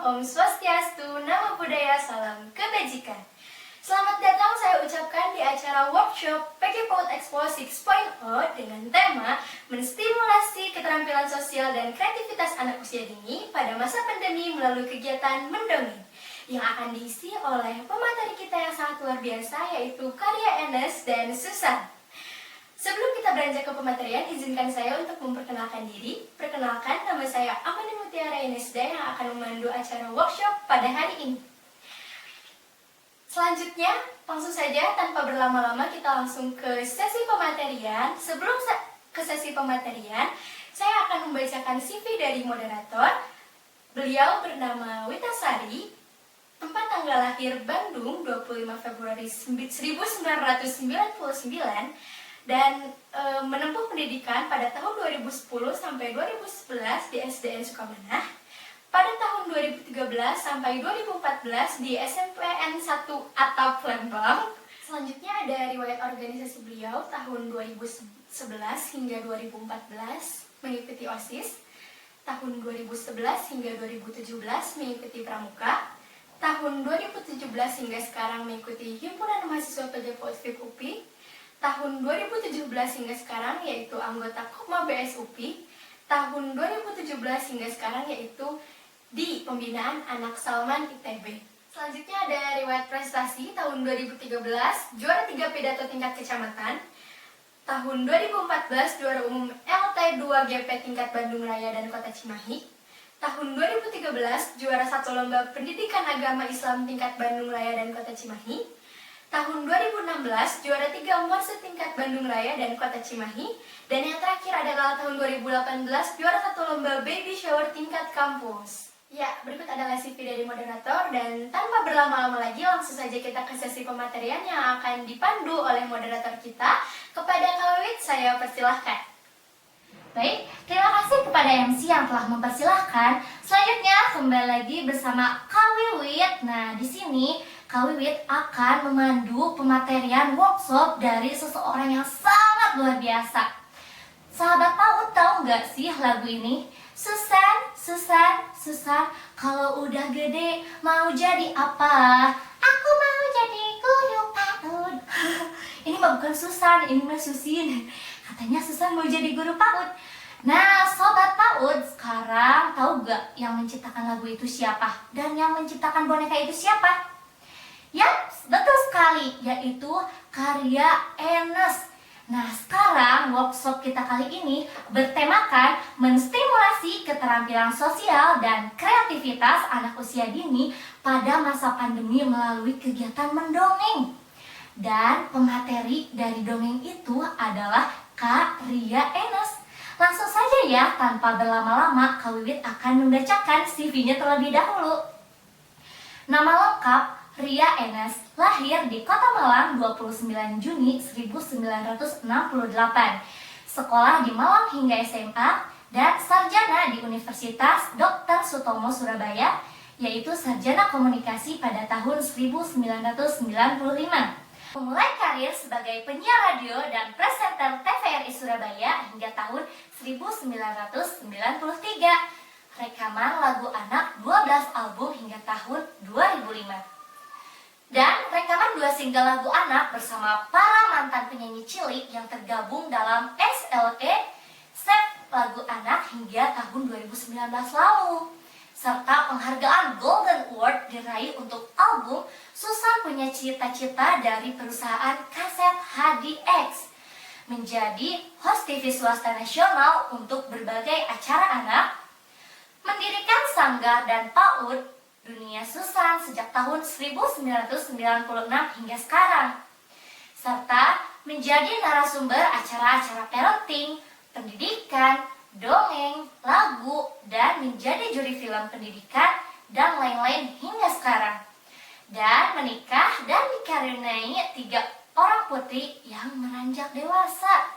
Om Swastiastu, Namo Buddhaya, Salam Kebajikan. Selamat datang saya ucapkan di acara workshop PG PAUD Expo 6.0 dengan tema menstimulasi keterampilan sosial dan kreativitas anak usia dini pada masa pandemi melalui kegiatan mendongeng yang akan diisi oleh pemateri kita yang sangat luar biasa, yaitu Karya Enes dan Susan. Sebelum kita beranjak ke pematerian, izinkan saya untuk memperkenalkan diri. Perkenalkan, nama saya Amani Mutiara Enesda yang akan memandu acara workshop pada hari ini. Selanjutnya, langsung saja tanpa berlama-lama kita langsung ke sesi pematerian. Sebelum ke sesi pematerian, saya akan membacakan CV dari moderator. Beliau bernama Witasari, tempat tanggal lahir Bandung 25 Februari 1999, dan menempuh pendidikan pada tahun 2010 sampai 2011 di SDN Sukamanah, pada tahun 2013 sampai 2014 di SMPN 1 Atap Lembang. Selanjutnya ada riwayat organisasi beliau tahun 2011 hingga 2014 mengikuti OSIS, tahun 2011 hingga 2017 mengikuti Pramuka, tahun 2017 hingga sekarang mengikuti Himpunan Mahasiswa PG PAUD FIP UPI, tahun 2017 hingga sekarang yaitu anggota Kopma BS UPI, tahun 2017 hingga sekarang yaitu di Pembinaan Anak Salman ITB. Selanjutnya ada riwayat prestasi tahun 2013 juara 3 pidato tingkat kecamatan, tahun 2014 juara umum LT2 GP tingkat Bandung Raya dan Kota Cimahi, tahun 2013 juara 1 lomba pendidikan agama Islam tingkat Bandung Raya dan Kota Cimahi, tahun 2016 juara 3 Morse tingkat Bandung Raya dan Kota Cimahi, dan yang terakhir adalah tahun 2018 juara 1 lomba baby shower tingkat kampus. Ya, berikut adalah CV dari moderator, dan tanpa berlama-lama lagi langsung saja kita ke sesi pematerian yang akan dipandu oleh moderator kita. Kepada Kak Wiwit saya persilahkan. Baik, terima kasih kepada MC yang telah mempersilahkan. Selanjutnya kembali lagi bersama Kak Wiwit. Nah, di sini Kak Wiwit akan memandu pematerian workshop dari seseorang yang sangat luar biasa. Sahabat PAUD tahu nggak sih lagu ini? Susan, Susan, Susan, kalau udah gede mau jadi apa? Aku mau jadi guru PAUD. Ini mah bukan Susan, ini mah Susin. Katanya Susan mau jadi guru PAUD. Nah, Sobat PAUD, sekarang tahu gak yang menciptakan lagu itu siapa? Dan yang menciptakan boneka itu siapa? Ya, betul sekali, yaitu Karya Enes. Nah, sekarang workshop kita kali ini bertemakan menstimulasi keterampilan sosial dan kreativitas anak usia dini pada masa pandemi melalui kegiatan mendongeng. Dan pemateri dari dongeng itu adalah Karya Enes. Langsung saja ya, tanpa berlama-lama, Kak Wiwit akan membacakan CV-nya terlebih dahulu. Nama lengkap Ria Enes, lahir di Kota Malang 29 Juni 1968. Sekolah di Malang hingga SMA dan sarjana di Universitas Dr. Sutomo Surabaya, yaitu sarjana komunikasi pada tahun 1995. Memulai karir sebagai penyiar radio dan presenter TVRI Surabaya hingga tahun 1993. Rekaman lagu anak 12 album hingga tahun 2005. Dan rekaman 2 single lagu anak bersama para mantan penyanyi cilik yang tergabung dalam SLE Set Lagu Anak hingga tahun 2019 lalu. Serta penghargaan Golden Award diraih untuk album Susan Punya Cita-Cita dari perusahaan kaset HDX. Menjadi host TV swasta nasional untuk berbagai acara anak. Mendirikan Sanggar dan PAUD Dunia Susan sejak tahun 1996 hingga sekarang. Serta menjadi narasumber acara-acara parenting, pendidikan, dongeng, lagu, dan menjadi juri film pendidikan, dan lain-lain hingga sekarang. Dan menikah dan dikaruniai 3 orang putri yang meranjak dewasa.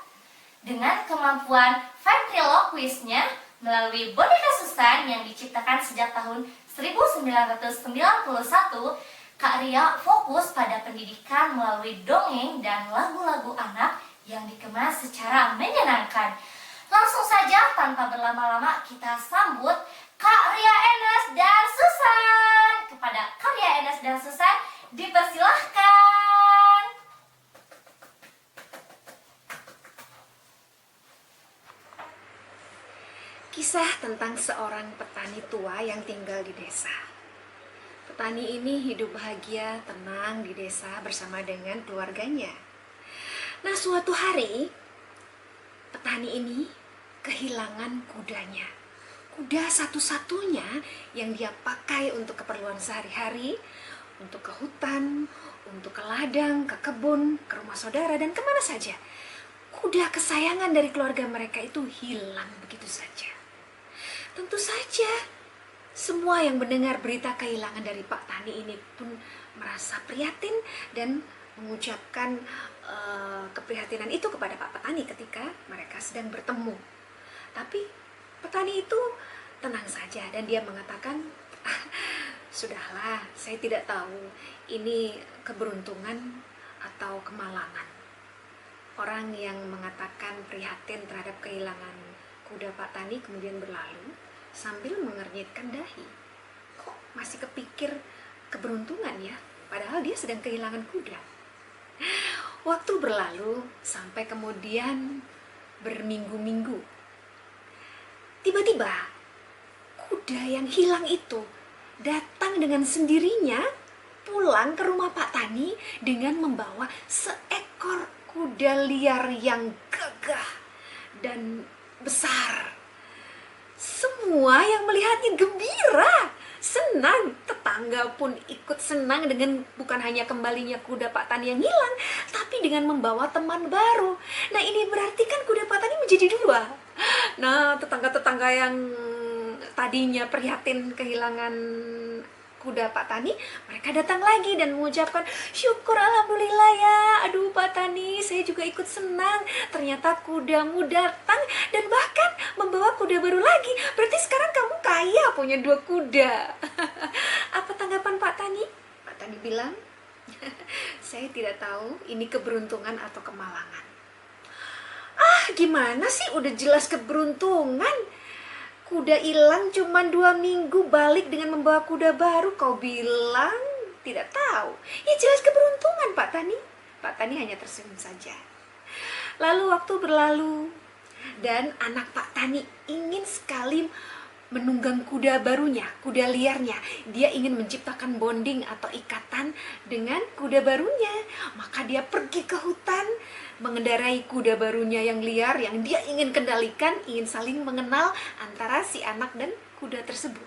Dengan kemampuan ventriloquisnya melalui boneka Susan yang diciptakan sejak tahun 1991, Kak Ria fokus pada pendidikan melalui dongeng dan lagu-lagu anak yang dikemas secara menyenangkan. Langsung saja tanpa berlama-lama kita sambut Kak Ria Enes dan Susan. Kepada karya Enes dan Susan, dipersilahkan. Kisah tentang seorang petani tua yang tinggal di desa. Petani ini hidup bahagia, tenang di desa bersama dengan keluarganya. Nah, suatu hari, petani ini kehilangan kudanya. Kuda satu-satunya yang dia pakai untuk keperluan sehari-hari, untuk ke hutan, untuk ke ladang, ke kebun, ke rumah saudara, dan kemana saja. Kuda kesayangan dari keluarga mereka itu hilang begitu saja. Tentu saja, semua yang mendengar berita kehilangan dari Pak Tani ini pun merasa prihatin dan mengucapkan keprihatinan itu kepada Pak Petani ketika mereka sedang bertemu. Tapi petani itu tenang saja dan dia mengatakan, sudahlah, saya tidak tahu ini keberuntungan atau kemalangan. Orang yang mengatakan prihatin terhadap kehilangan kuda Pak Tani kemudian berlalu sambil mengernyitkan dahi. Kok masih kepikir keberuntungan ya? Padahal dia sedang kehilangan kuda. Waktu berlalu sampai kemudian berminggu-minggu. Tiba-tiba kuda yang hilang itu datang dengan sendirinya pulang ke rumah Pak Tani dengan membawa seekor kuda liar yang gagah dan besar. Semua yang melihatnya gembira, senang. Tetangga pun ikut senang dengan bukan hanya kembalinya kuda Pak Tani yang hilang, tapi dengan membawa teman baru. Nah, ini berarti kan kuda Pak Tani menjadi dua. Nah, tetangga-tetangga yang tadinya prihatin kehilangan kuda Pak Tani, mereka datang lagi dan mengucapkan, syukur alhamdulillah ya, aduh Pak Tani, saya juga ikut senang, ternyata kudamu datang dan bahkan membawa kuda baru lagi, berarti sekarang kamu kaya punya 2 kuda. Apa tanggapan Pak Tani? Pak Tani bilang, saya tidak tahu ini keberuntungan atau kemalangan. Ah, gimana sih, udah jelas keberuntungan. Kuda hilang cuma 2 minggu, balik dengan membawa kuda baru. Kau bilang tidak tahu. Ya jelas keberuntungan Pak Tani. Pak Tani hanya tersenyum saja. Lalu waktu berlalu dan anak Pak Tani ingin sekali menunggang kuda barunya, kuda liarnya. Dia ingin menciptakan bonding atau ikatan dengan kuda barunya. Maka dia pergi ke hutan, mengendarai kuda barunya yang liar yang dia ingin kendalikan, ingin saling mengenal antara si anak dan kuda tersebut.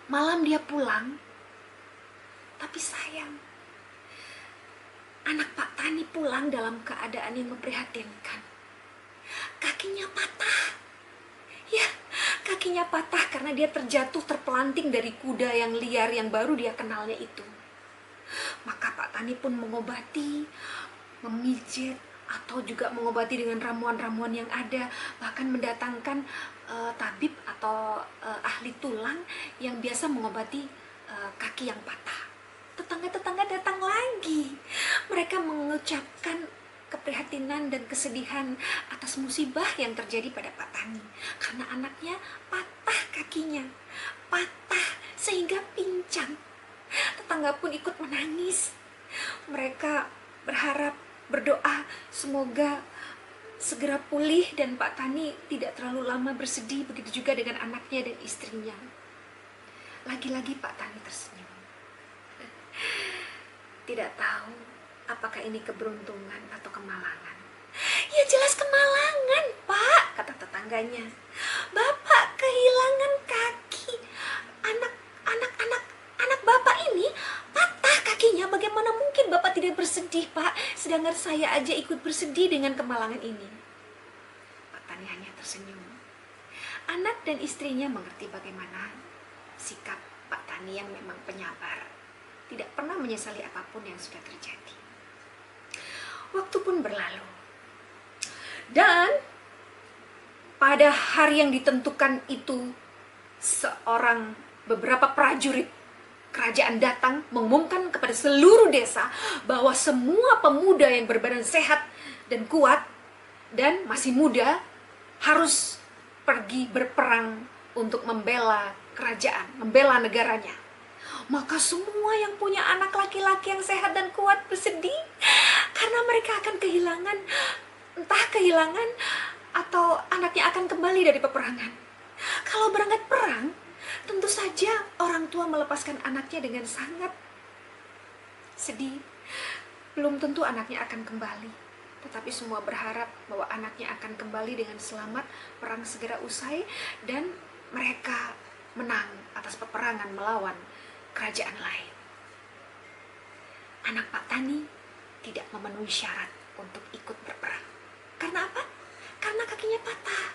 Malam dia pulang, tapi sayang, anak Pak Tani pulang dalam keadaan yang memprihatinkan. Kakinya patah. Ya, kakinya patah karena dia terjatuh terpelanting dari kuda yang liar yang baru dia kenalnya itu. Maka Pak Tani pun mengobati, memijit, atau juga mengobati dengan ramuan-ramuan yang ada, bahkan mendatangkan tabib atau ahli tulang yang biasa mengobati kaki yang patah. Tetangga-tetangga datang lagi. Mereka mengucapkan keprihatinan dan kesedihan atas musibah yang terjadi pada Pak Tani karena anaknya patah kakinya, patah sehingga pincang. Tetangga pun ikut menangis. Mereka berharap, berdoa semoga segera pulih dan Pak Tani tidak terlalu lama bersedih. Begitu juga dengan anaknya dan istrinya. Lagi-lagi Pak Tani tersenyum. Tidak tahu apakah ini keberuntungan atau kemalangan. Ya jelas kemalangan Pak, kata tetangganya. Bapak kehilangan kaki. Anak Bapak ini patah kakinya. Bagaimana mungkin Bapak tidak bersedih Pak, sedangkan saya aja ikut bersedih dengan kemalangan ini. Pak Tani hanya tersenyum. Anak dan istrinya mengerti bagaimana sikap Pak Tani yang memang penyabar, tidak pernah menyesali apapun yang sudah terjadi. Waktu pun berlalu. Dan pada hari yang ditentukan itu, beberapa prajurit kerajaan datang mengumumkan kepada seluruh desa bahwa semua pemuda yang berbadan sehat dan kuat dan masih muda harus pergi berperang untuk membela kerajaan, membela negaranya. Maka semua yang punya anak laki-laki yang sehat dan kuat bersedih karena mereka akan kehilangan, entah kehilangan atau anaknya akan kembali dari peperangan. Kalau berangkat perang, tentu saja orang tua melepaskan anaknya dengan sangat sedih. Belum tentu anaknya akan kembali, tetapi semua berharap bahwa anaknya akan kembali dengan selamat, perang segera usai, dan mereka menang atas peperangan melawan kerajaan lain. Anak Pak Tani tidak memenuhi syarat untuk ikut berperang. Karena apa? Karena kakinya patah.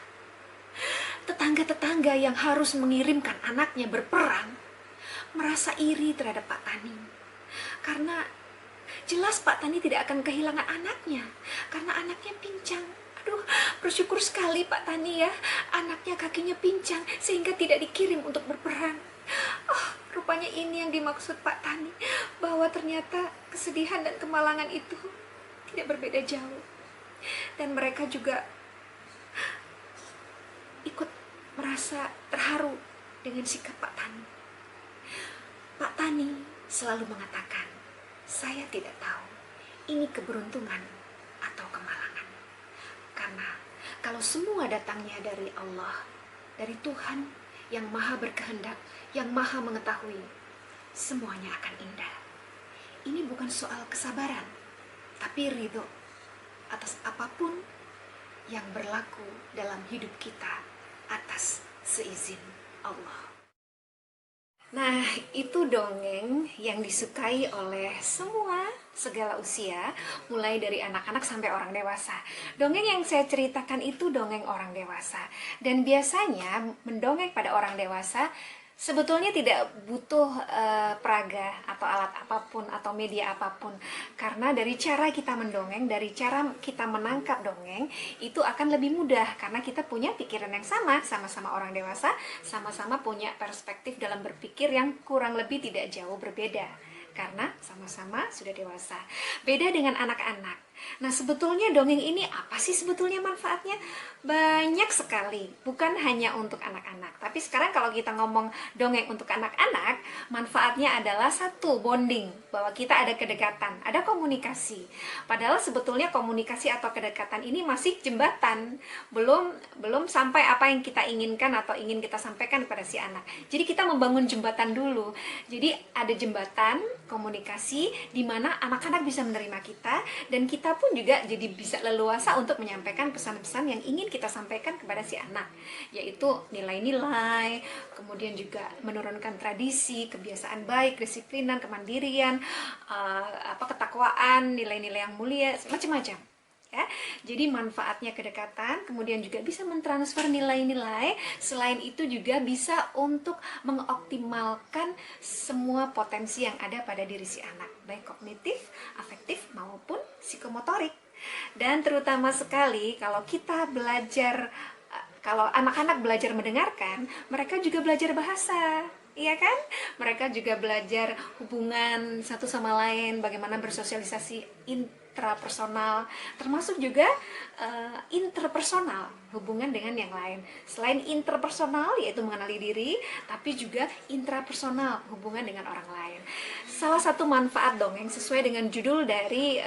Tetangga-tetangga yang harus mengirimkan anaknya berperang merasa iri terhadap Pak Tani. Karena jelas Pak Tani tidak akan kehilangan anaknya, karena anaknya pincang. Aduh, bersyukur sekali Pak Tani ya, anaknya kakinya pincang sehingga tidak dikirim untuk berperang. Oh, rupanya ini yang dimaksud Pak Tani, bahwa ternyata kesedihan dan kemalangan itu tidak berbeda jauh. Dan mereka juga ikut merasa terharu dengan sikap Pak Tani. Pak Tani selalu mengatakan, saya tidak tahu ini keberuntungan atau kemalangan. Karena kalau semua datangnya dari Allah, dari Tuhan yang maha berkehendak, yang maha mengetahui, semuanya akan indah. Ini bukan soal kesabaran, tapi ridho atas apapun yang berlaku dalam hidup kita atas seizin Allah. Nah, itu dongeng yang disukai oleh semua, segala usia, mulai dari anak-anak sampai orang dewasa. Dongeng yang saya ceritakan itu dongeng orang dewasa. Dan biasanya mendongeng pada orang dewasa sebetulnya tidak butuh peraga atau alat apapun atau media apapun. Karena dari cara kita mendongeng, dari cara kita menangkap dongeng, itu akan lebih mudah. Karena kita punya pikiran yang sama, sama-sama orang dewasa, sama-sama punya perspektif dalam berpikir yang kurang lebih tidak jauh berbeda. Karena sama-sama sudah dewasa. Beda dengan anak-anak. Nah, sebetulnya dongeng ini apa sih sebetulnya manfaatnya? Banyak sekali, bukan hanya untuk anak-anak. Tapi sekarang kalau kita ngomong dongeng untuk anak-anak, manfaatnya adalah satu, bonding, bahwa kita ada kedekatan, ada komunikasi. Padahal sebetulnya komunikasi atau kedekatan ini masih jembatan, belum sampai apa yang kita inginkan atau ingin kita sampaikan kepada si anak. Jadi kita membangun jembatan dulu. Jadi ada jembatan komunikasi di mana anak-anak bisa menerima kita, dan kita pun juga jadi bisa leluasa untuk menyampaikan pesan-pesan yang ingin kita sampaikan kepada si anak, yaitu nilai-nilai, kemudian juga menurunkan tradisi, kebiasaan baik, kedisiplinan, kemandirian, ketakwaan, nilai-nilai yang mulia, macam-macam. Ya, jadi manfaatnya kedekatan, kemudian juga bisa mentransfer nilai-nilai. Selain itu juga bisa untuk mengoptimalkan semua potensi yang ada pada diri si anak, baik kognitif, afektif maupun psikomotorik. Dan terutama sekali kalau kita belajar, kalau anak-anak belajar mendengarkan, mereka juga belajar bahasa. Iya kan? Mereka juga belajar hubungan satu sama lain, bagaimana bersosialisasi intrapersonal, termasuk juga interpersonal, hubungan dengan yang lain. Selain interpersonal, yaitu mengenali diri, tapi juga intrapersonal, hubungan dengan orang lain. Salah satu manfaat dongeng sesuai dengan judul dari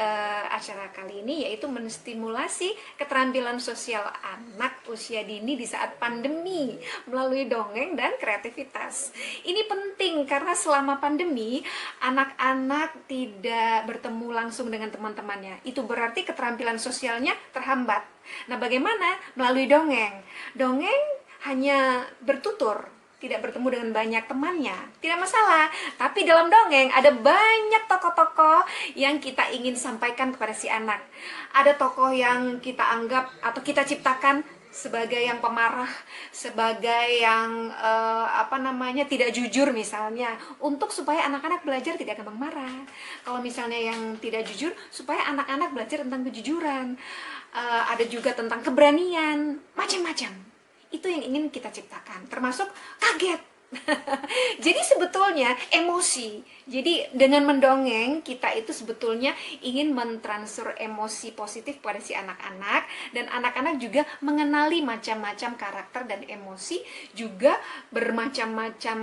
acara kali ini, yaitu menstimulasi keterampilan sosial anak usia dini di saat pandemi melalui dongeng dan kreativitas. Ini penting karena selama pandemi anak-anak tidak bertemu langsung dengan teman-temannya. Itu berarti keterampilan sosialnya terhambat. Nah, bagaimana? Melalui dongeng. Dongeng hanya bertutur, tidak bertemu dengan banyak temannya, tidak masalah. Tapi dalam dongeng ada banyak tokoh-tokoh yang kita ingin sampaikan kepada si anak. Ada tokoh yang kita anggap atau kita ciptakan sebagai yang pemarah, sebagai yang tidak jujur misalnya, untuk supaya anak-anak belajar tidak gampang marah. Kalau misalnya yang tidak jujur, supaya anak-anak belajar tentang kejujuran. Ada juga tentang keberanian, macam-macam. Itu yang ingin kita ciptakan, termasuk kaget. Jadi sebetulnya emosi. Jadi dengan mendongeng kita itu sebetulnya ingin mentransfer emosi positif pada si anak-anak, dan anak-anak juga mengenali macam-macam karakter dan emosi, juga bermacam-macam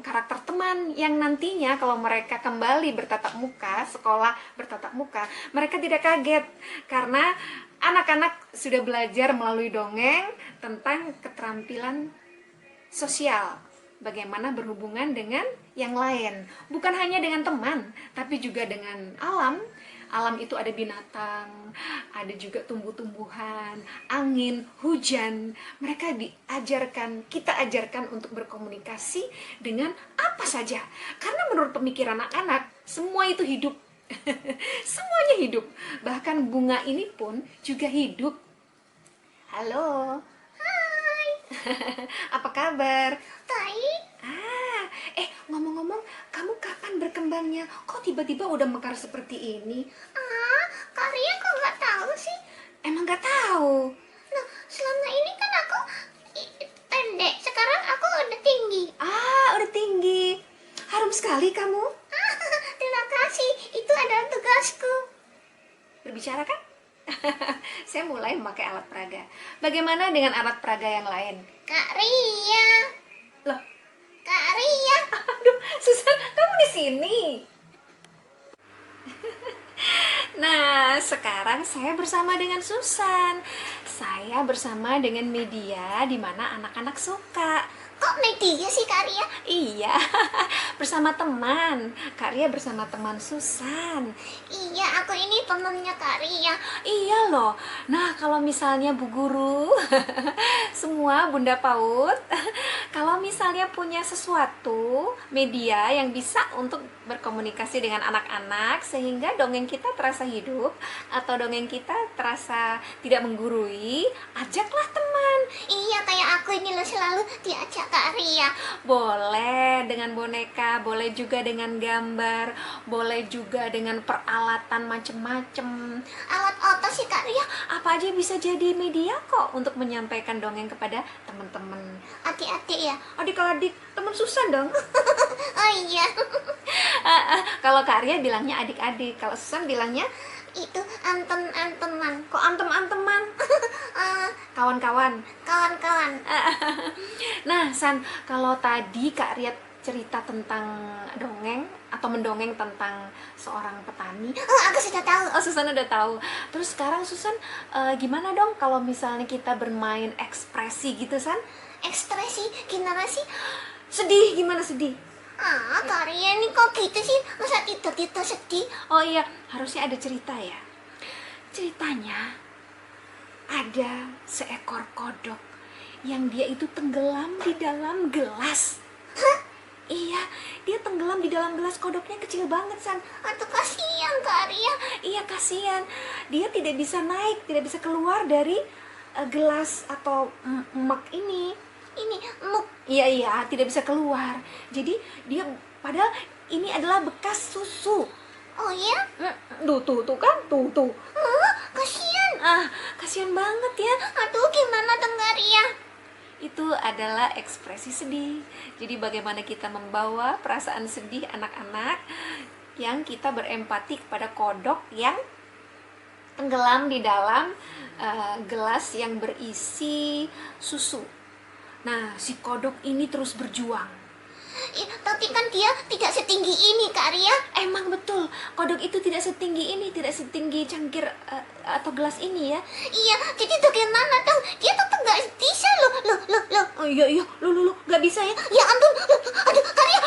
karakter teman yang nantinya kalau mereka kembali bertatap muka, sekolah bertatap muka, mereka tidak kaget karena anak-anak sudah belajar melalui dongeng tentang keterampilan sosial, bagaimana berhubungan dengan yang lain, bukan hanya dengan teman tapi juga dengan alam. Alam itu ada binatang, ada juga tumbuh-tumbuhan, angin, hujan. Mereka diajarkan, kita ajarkan untuk berkomunikasi dengan apa saja, karena menurut pemikiran anak-anak semua itu hidup. Semuanya hidup, bahkan bunga ini pun juga hidup. Halo. Apa kabar? Baik. Ngomong-ngomong, kamu kapan berkembangnya? Kok tiba-tiba udah mekar seperti ini? Kak Ria kok nggak tahu sih? Emang gak tahu? Nah, selama ini kan aku pendek, sekarang aku udah tinggi. Udah tinggi. Harum sekali kamu. Terima kasih, itu adalah tugasku. Berbicara kan? Saya mulai memakai alat peraga. Bagaimana dengan alat peraga yang lain? Kak Ria. Loh, Kak Ria. aduh, Susan, kamu di sini. Nah, sekarang saya bersama dengan Susan. Saya bersama dengan media di mana anak-anak suka. Kok media sih Kak Ria? Iya, bersama teman. Kak Ria bersama teman Susan. Iya, aku ini temennya Kak Ria. Iya loh. Nah, kalau misalnya Bu Guru, semua Bunda PAUD, kalau misalnya punya sesuatu media yang bisa untuk berkomunikasi dengan anak-anak sehingga dongeng kita terasa hidup atau dongeng kita terasa tidak menggurui, ajaklah teman. Iya, kayak aku ini loh selalu diajak Kak Ria. Boleh dengan boneka, boleh juga dengan gambar, boleh juga dengan peralatan macem-macem. Alat otot sih Kak Ria. Apa aja bisa jadi media kok untuk menyampaikan dongeng kepada teman-teman. Adik-adik ya. Adik-adik, teman Susan dong. Oh iya. Kalau Kak Arya bilangnya adik-adik, kalau Susan bilangnya Itu antem-anteman. kok antem-anteman. Kawan-kawan. Kawan-kawan. Nah, San, kalau tadi Kak Arya cerita tentang dongeng atau mendongeng tentang seorang petani. Aku sudah tahu. Oh, Susan udah tahu. Terus sekarang Susan, gimana dong kalau misalnya kita bermain ekspresi gitu, San? Ekspresi gimana sih? Sedih, gimana sedih? Kak Ria ini kok gitu sih? Masa tiba-tiba sedih? Oh iya, harusnya ada cerita ya. Ceritanya ada seekor kodok yang dia itu tenggelam di dalam gelas. Iya, dia tenggelam di dalam gelas. Kodoknya kecil banget, San. Aduh, kasihan Kak Ria. Iya, kasihan. Dia tidak bisa naik, tidak bisa keluar dari gelas atau mug ini. Ini muk. Iya, tidak bisa keluar. Jadi dia, padahal ini adalah bekas susu. Oh ya? Tuh kan, tuh. Kasihan. Kasihan banget ya. Aduh, gimana dong Kak Ria? Itu adalah ekspresi sedih. Jadi bagaimana kita membawa perasaan sedih anak-anak yang kita berempati kepada kodok yang tenggelam di dalam gelas yang berisi susu. Nah, si kodok ini terus berjuang. Tapi kan dia tidak setinggi ini Kak Ria. Emang betul, kodok itu tidak setinggi ini, tidak setinggi cangkir atau gelas ini ya. Iya, jadi bagaimana dong? Dia tetap gak bisa loh. Oh iya, lu gak bisa ya. Ya ampun, aduh Kak Ria.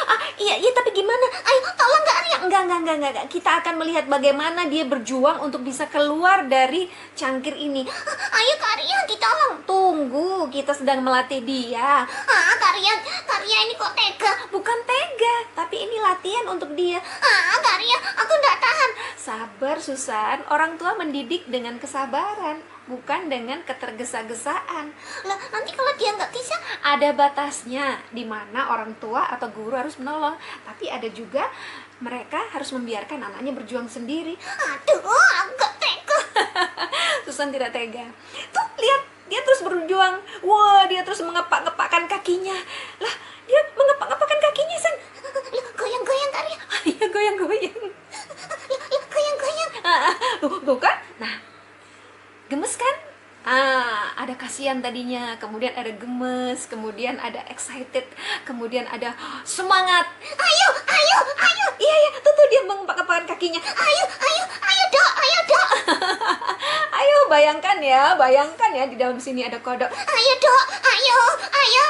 Iya, tapi gimana? Ayo, tolong Kak Ria. Enggak. Kita akan melihat bagaimana dia berjuang untuk bisa keluar dari cangkir ini. Ayo Kak Ria, ditolong. Tunggu, kita sedang melatih dia. Kak Ria ini kok tega. Bukan tega, tapi ini latihan untuk dia. Kak Ria, aku gak tahan. Sabar, Susan. Orang tua mendidik dengan kesabaran, bukan dengan ketergesa-gesaan. Lah, nanti kalau dia gak bisa? Ada batasnya, di mana orang tua atau guru harus menolong. Tapi ada juga mereka harus membiarkan anaknya berjuang sendiri. Aduh, aku gak tega. Susan tidak tega. Tuh, lihat, dia terus berjuang. Wah, dia terus mengepak-ngepakkan kakinya. Lah, dia mengepak Tuh kan? Nah, gemes kan? Ada kasihan tadinya, kemudian ada gemes, kemudian ada excited, kemudian ada semangat. Ayo, ayo, ayo. Iya, iya, tuh dia mengepakkan kakinya. Ayo, ayo, ayo, Dok, ayo, Dok. Ayo, bayangkan ya di dalam sini ada kodok. Ayo, Dok, ayo, ayo.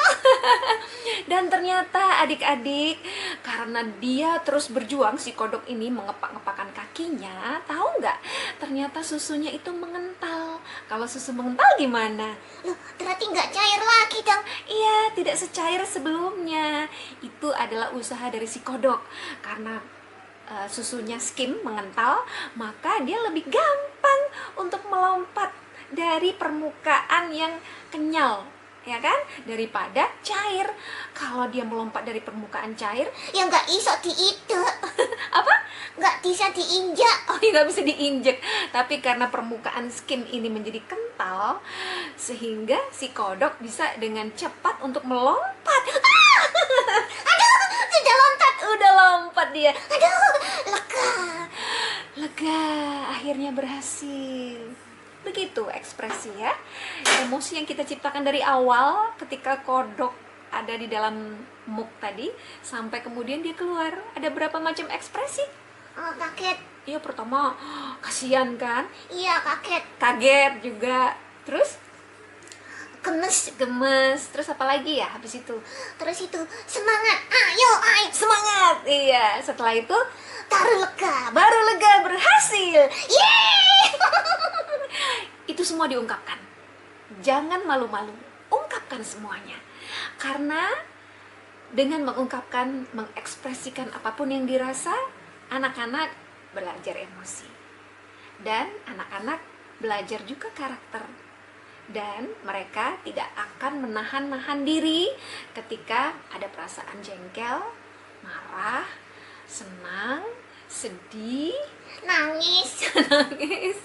Dan ternyata adik-adik, karena dia terus berjuang, si kodok ini mengepak-ngepakkan kakinya, tahu nggak? Ternyata susunya itu mengental. Kalau susu mengental gimana? Loh, berarti nggak cair lagi dong. Iya, tidak secair sebelumnya. Itu adalah usaha dari si kodok. Karena susunya skim mengental, maka dia lebih gampang untuk melompat dari permukaan yang kenyal, ya kan, daripada cair. Kalau dia melompat dari permukaan cair, Ya nggak iso diide. apa? Nggak bisa diinjak. Oh, nggak bisa diinjek. Tapi karena permukaan skin ini menjadi kental, sehingga si kodok bisa dengan cepat untuk melompat. Aduh, Udah lompat dia. aduh, lega. Lega, akhirnya berhasil. Begitu ekspresi ya. Emosi yang kita ciptakan dari awal ketika kodok ada di dalam muk tadi, sampai kemudian dia keluar. Ada berapa macam ekspresi? Oh, kaget. Iya, pertama kasihan kan, Iya, kaget. kaget juga, terus Gemes. gemes, terus apa lagi ya habis itu? Terus itu semangat. Ayo, ayo. Semangat. Iya, setelah itu Taruh lega. baru lega, berhasil. Yeay. Itu semua diungkapkan. Jangan malu-malu, ungkapkan semuanya. Karena dengan mengungkapkan, mengekspresikan apapun yang dirasa, anak-anak belajar emosi. Dan anak-anak belajar juga karakter. Dan mereka tidak akan menahan-nahan diri ketika ada perasaan jengkel, marah, senang, sedih, Nangis. nangis.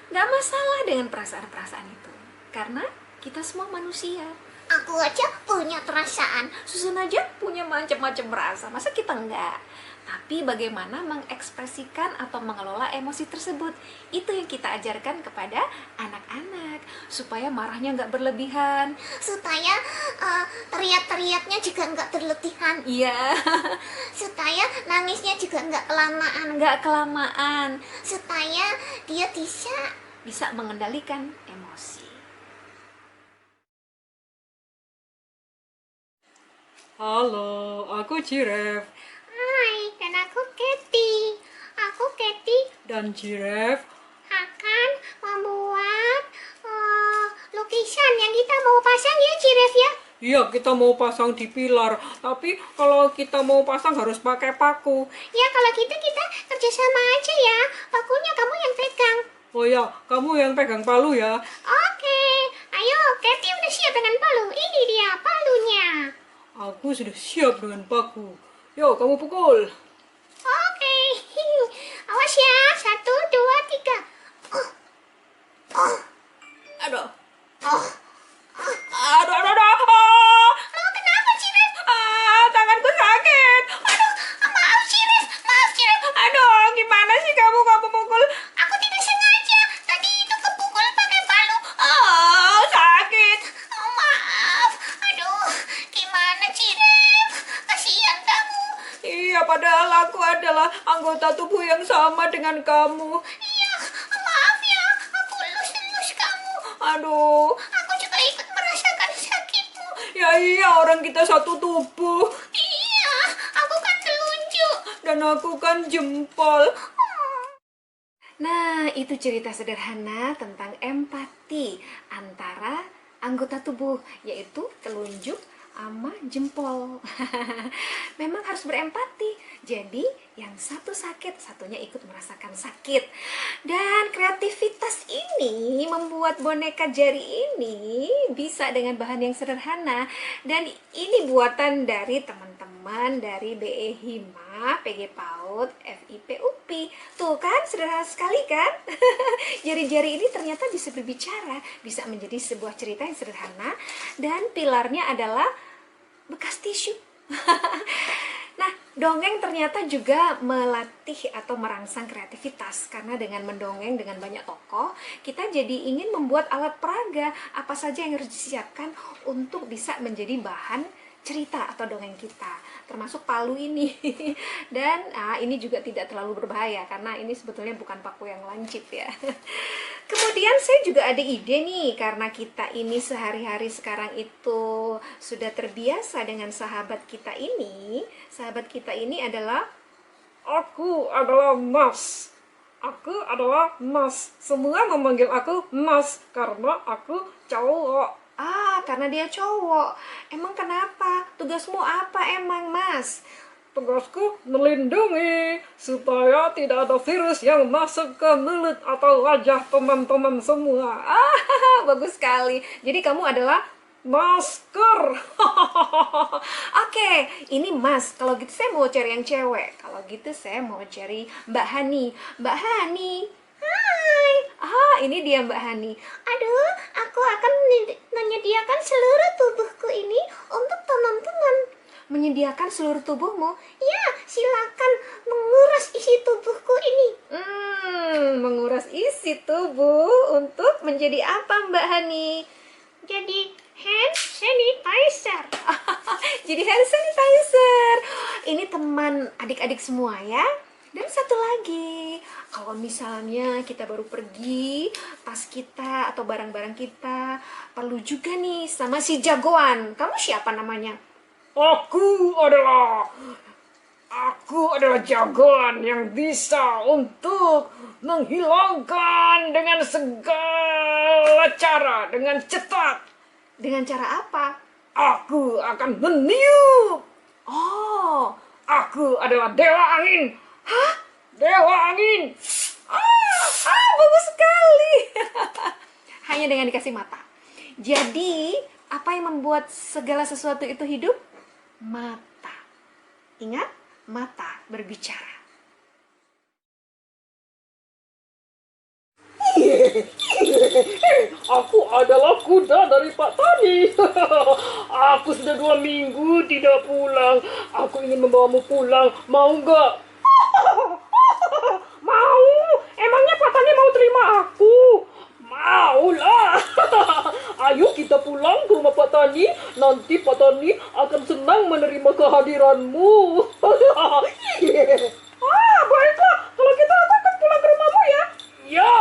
Gak masalah dengan perasaan-perasaan itu, karena kita semua manusia. Aku aja punya perasaan. Susun aja punya macam-macam rasa, masa kita enggak? Tapi bagaimana mengekspresikan atau mengelola emosi tersebut, itu yang kita ajarkan kepada anak-anak, supaya marahnya nggak berlebihan. Supaya teriak-teriaknya juga nggak berlebihan. Iya, Supaya nangisnya juga nggak kelamaan. nggak kelamaan, Supaya dia bisa mengendalikan emosi. Halo, aku Ciref. Hai, dan aku Kathy. Aku Kathy Dan Ciref, akan membuat lukisan yang kita mau pasang ya, Ciref ya. iya kita mau pasang di pilar. Tapi kalau kita mau pasang harus pakai paku. Ya kalau gitu kita kerjasama aja ya. Pakunya kamu yang pegang. Oh ya, kamu yang pegang palu ya. Oke, ayo Kathy udah siap dengan palu. Ini dia palunya. Aku sudah siap dengan paku. Yuk, kamu pukul. Oke, awas ya. 1, 2, 3. Aduh, Oh, aduh, aduh, aduh. oh kenapa Ciref? Tanganku sakit. Maaf Ciref, maaf Ciref. Aduh, gimana sih kamu pukul? Aku tidak sengaja. Tadi itu kepukul pakai palu. Sakit. Oh, maaf. Aduh, gimana Ciref? Kasihan kamu. Iya, padahal aku adalah anggota tubuh yang sama dengan kamu. Iya, maaf ya. Aku elus-elus kamu. Aduh, Aku juga ikut merasakan sakitmu. ya iya, orang kita satu tubuh. Iya, aku kan telunjuk. Dan aku kan jempol. Nah, itu cerita sederhana tentang empati antara anggota tubuh, yaitu telunjuk sama jempol. Memang harus berempati. Jadi, yang satu sakit, satunya ikut merasakan sakit. Dan kreativitas ini membuat boneka jari ini bisa dengan bahan yang sederhana. Dan ini buatan dari teman-teman dari BE Hima, PG PAUD, FIP UPI. Tuh kan, sederhana sekali kan? Jari-jari ini ternyata bisa berbicara, bisa menjadi sebuah cerita yang sederhana. Dan pilarnya adalah bekas tisu. Nah, Dongeng ternyata juga melatih atau merangsang kreativitas karena dengan mendongeng dengan banyak tokoh, kita jadi ingin membuat alat peraga apa saja yang harus disiapkan untuk bisa menjadi bahan cerita atau dongeng kita, termasuk palu ini. Dan ini juga tidak terlalu berbahaya karena ini sebetulnya bukan paku yang lancip ya. Kemudian saya juga ada ide nih, karena kita ini sehari-hari sekarang itu sudah terbiasa dengan sahabat kita ini. Sahabat kita ini adalah Aku adalah Mas. Aku adalah Mas. Semua memanggil aku Mas karena aku cowok. karena dia cowok. Emang kenapa? Tugasmu apa emang, Mas? Tugasku melindungi supaya tidak ada virus yang masuk ke mulut atau wajah teman-teman semua. Bagus sekali. Jadi kamu adalah Masker. Oke, ini Mas. Kalau gitu saya mau cari yang cewek. Kalau gitu saya mau cari Mbak Hani. Mbak Hani. Hai. Ini dia Mbak Hani. Aduh, aku akan menyediakan seluruh tubuhku ini untuk teman-teman. Menyediakan seluruh tubuhmu. Ya, silakan menguras isi tubuhku ini. Menguras isi tubuh untuk menjadi apa Mbak Hani? Jadi hand sanitizer. Jadi hand sanitizer. Ini teman adik-adik semua ya. Dan satu lagi, kalau misalnya kita baru pergi, tas kita atau barang-barang kita perlu juga nih sama si jagoan. Kamu siapa namanya? Aku adalah jagoan yang bisa untuk menghilangkan dengan segala cara, dengan cepat. Dengan cara apa? Aku akan meniup. Oh, Aku adalah Dewa Angin. Dewa Angin. bagus sekali. Hanya dengan dikasih mata. Jadi, apa yang membuat segala sesuatu itu hidup? Mata. Ingat, mata berbicara. Aku adalah kuda dari Pak Tani. Aku sudah 2 minggu tidak pulang. Aku ingin membawamu pulang. Mau nggak? Mau. Emangnya Pak Tani mau terima aku? Maulah. Ayo kita pulang ke rumah Pak Tani. Nanti Pak Tani akan senang menerima kehadiranmu. Baiklah. Kalau gitu aku akan pulang ke rumahmu ya. Ya.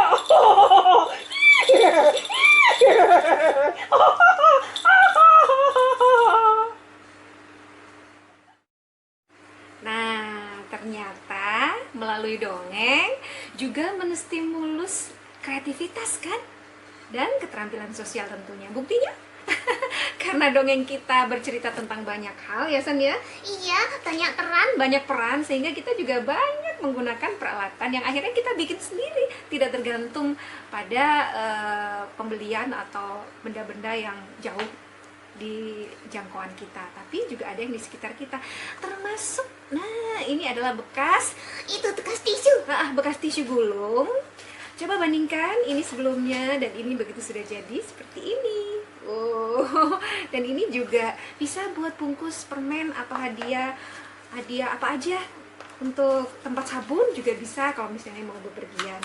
Nah, ternyata melalui dongeng juga menstimulus kreativitas kan? Dan keterampilan sosial tentunya. Buktinya? Karena dongeng kita bercerita tentang banyak hal ya San ya? Iya, banyak peran. Banyak peran sehingga kita juga banyak menggunakan peralatan yang akhirnya kita bikin sendiri. Tidak tergantung pada pembelian atau benda-benda yang jauh di jangkauan kita, tapi juga ada yang di sekitar kita, termasuk ini adalah bekas tisu. bekas tisu gulung. Coba bandingkan ini sebelumnya dan ini begitu sudah jadi seperti ini. Dan ini juga bisa buat bungkus permen atau hadiah apa aja. Untuk tempat sabun juga bisa kalau misalnya mau bepergian.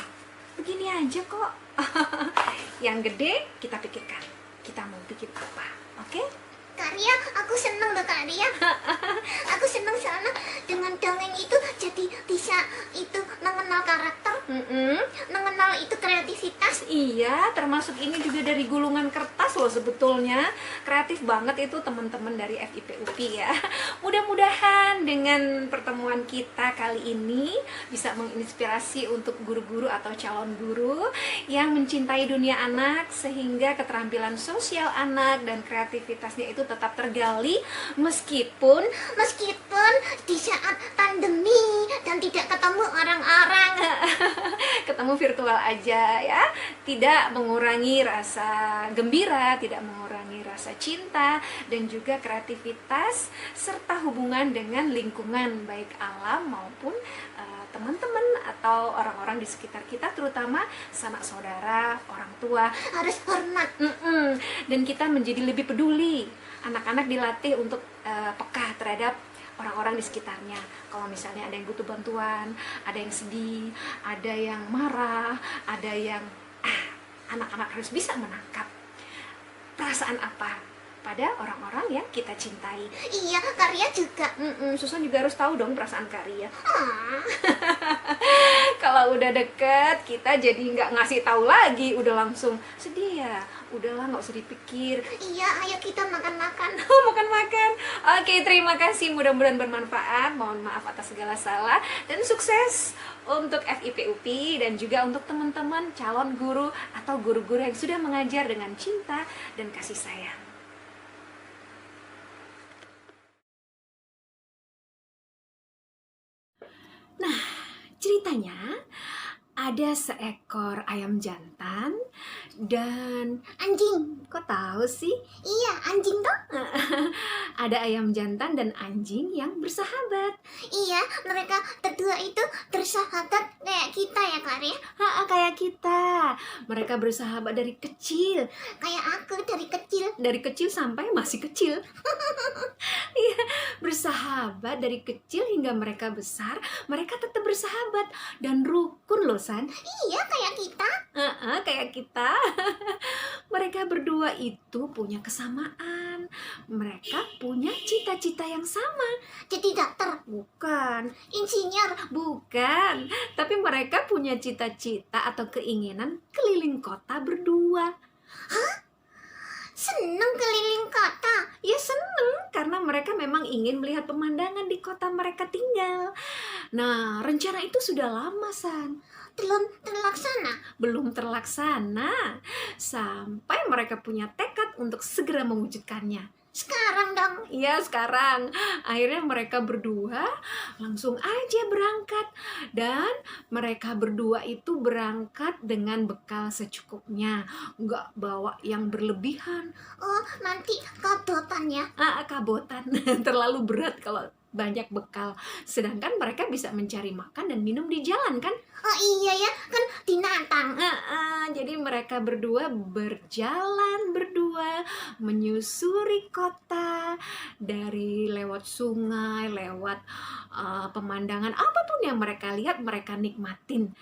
Begini aja kok. Yang gede kita pikirkan, kita mau bikin apa, oke? Kak Ria, aku seneng loh Kak Ria. Aku seneng soalnya dengan dongeng itu jadi bisa itu mengenal karakter, mengenal itu kreativitas. Iya, termasuk ini juga dari gulungan kertas loh sebetulnya. Kreatif banget itu teman-teman dari FIPUP ya. Mudah-mudahan dengan pertemuan kita kali ini bisa menginspirasi untuk guru-guru atau calon guru yang mencintai dunia anak, sehingga keterampilan sosial anak dan kreativitasnya itu tetap tergali meskipun di saat pandemi dan tidak ketemu orang-orang. ketemu virtual aja ya, tidak mengurangi rasa gembira, tidak mengurangi rasa cinta dan juga kreativitas serta hubungan dengan lingkungan baik alam maupun teman-teman atau orang-orang di sekitar kita, terutama sanak saudara, orang tua. Harus hormat. Dan kita menjadi lebih peduli. Anak-anak dilatih untuk peka terhadap orang-orang di sekitarnya. Kalau misalnya ada yang butuh bantuan, ada yang sedih, ada yang marah, ada yang anak-anak harus bisa menangkap perasaan apa pada orang-orang yang kita cintai. Iya, Karya juga. Susan juga harus tahu dong perasaan Karya. Ah, Kalau udah deket, kita jadi nggak ngasih tahu lagi, udah langsung sedih ya. Udahlah, nggak usah dipikir. iya, ayo kita makan-makan. Makan-makan. Oke, terima kasih. Mudah-mudahan bermanfaat. Mohon maaf atas segala salah dan sukses untuk FIPUP dan juga untuk teman-teman calon guru atau guru-guru yang sudah mengajar dengan cinta dan kasih sayang. Nah, ceritanya ada seekor ayam jantan dan Anjing. kok tahu sih? Iya, anjing toh? Ada ayam jantan dan anjing yang bersahabat. Iya, mereka berdua itu bersahabat kayak kita ya, Karya. Kayak kita. Mereka bersahabat dari kecil. Kayak aku dari kecil. Dari kecil sampai masih kecil. Iya, bersahabat dari kecil hingga mereka besar. Mereka tetap bersahabat dan rukun loh, San. Iya, kayak kita. Kayak kita. Mereka berdua itu punya kesamaan. Mereka punya cita-cita yang sama. Jadi dokter, Bukan, insinyur. bukan. Tapi mereka punya cita-cita atau keinginan keliling kota berdua. Seneng keliling kota. Ya seneng, karena mereka memang ingin melihat pemandangan di kota mereka tinggal. Nah, rencana itu sudah lama, San. Belum terlaksana. Belum terlaksana. Sampai mereka punya tekad untuk segera mewujudkannya. Sekarang dong. Iya, sekarang. Akhirnya mereka berdua langsung aja berangkat. Dan mereka berdua itu berangkat dengan bekal secukupnya. Nggak bawa yang berlebihan. Oh, nanti kabotannya. Kabotan. Terlalu berat kalau banyak bekal. Sedangkan mereka bisa mencari makan dan minum di jalan kan? Oh iya ya, kan binatang. Jadi mereka berdua berjalan berdua menyusuri kota, dari lewat sungai, lewat pemandangan apapun yang mereka lihat mereka nikmatin.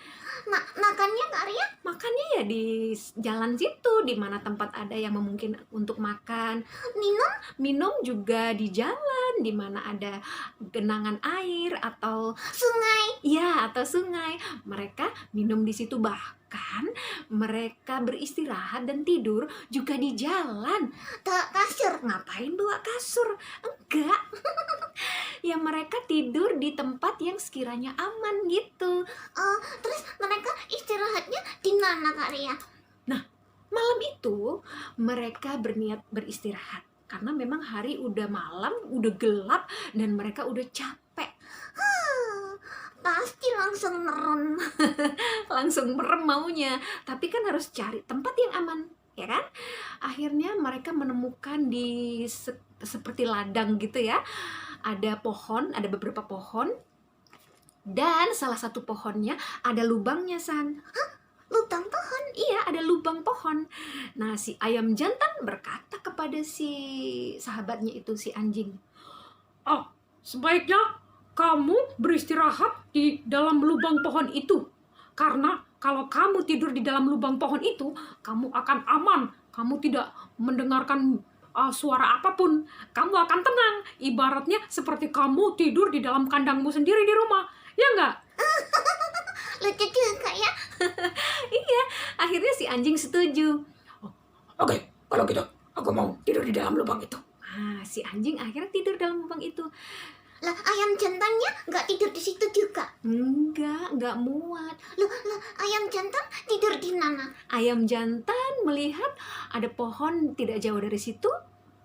Makannya, Karya? Makannya ya di jalan situ, di mana tempat ada yang memungkinkan untuk makan. Minum? Minum juga di jalan, di mana ada genangan air atau Sungai. atau sungai. Mereka minum di situ, bahkan mereka beristirahat dan tidur juga di jalan. Kasur. Ngapain bawa kasur? Enggak. Ya mereka tidur di tempat yang sekiranya aman gitu. Oh, terus mereka istirahatnya di mana, Karya? Malam itu mereka berniat beristirahat karena memang hari udah malam, udah gelap dan mereka udah capek. Pasti langsung merem. Langsung merem maunya, tapi kan harus cari tempat yang aman, ya kan? Akhirnya mereka menemukan di seperti ladang gitu ya, ada pohon, ada beberapa pohon, dan salah satu pohonnya ada lubangnya, San. Lubang pohon. Iya, ada lubang pohon. Nah, si ayam jantan berkata kepada si sahabatnya itu, si anjing, Sebaiknya kamu beristirahat di dalam lubang pohon itu. Karena kalau kamu tidur di dalam lubang pohon itu, kamu akan aman. Kamu tidak mendengarkan suara apapun. Kamu akan tenang. Ibaratnya seperti kamu tidur di dalam kandangmu sendiri di rumah. Ya enggak? Lucu juga ya. iya. Akhirnya si anjing setuju. Oke, kalau gitu aku mau tidur di dalam lubang itu. Nah, si anjing akhirnya tidur dalam lubang itu. Lah, ayam jantannya nggak tidur di situ juga. Enggak muat. Lah, ayam jantan tidur di mana? Ayam jantan melihat ada pohon tidak jauh dari situ.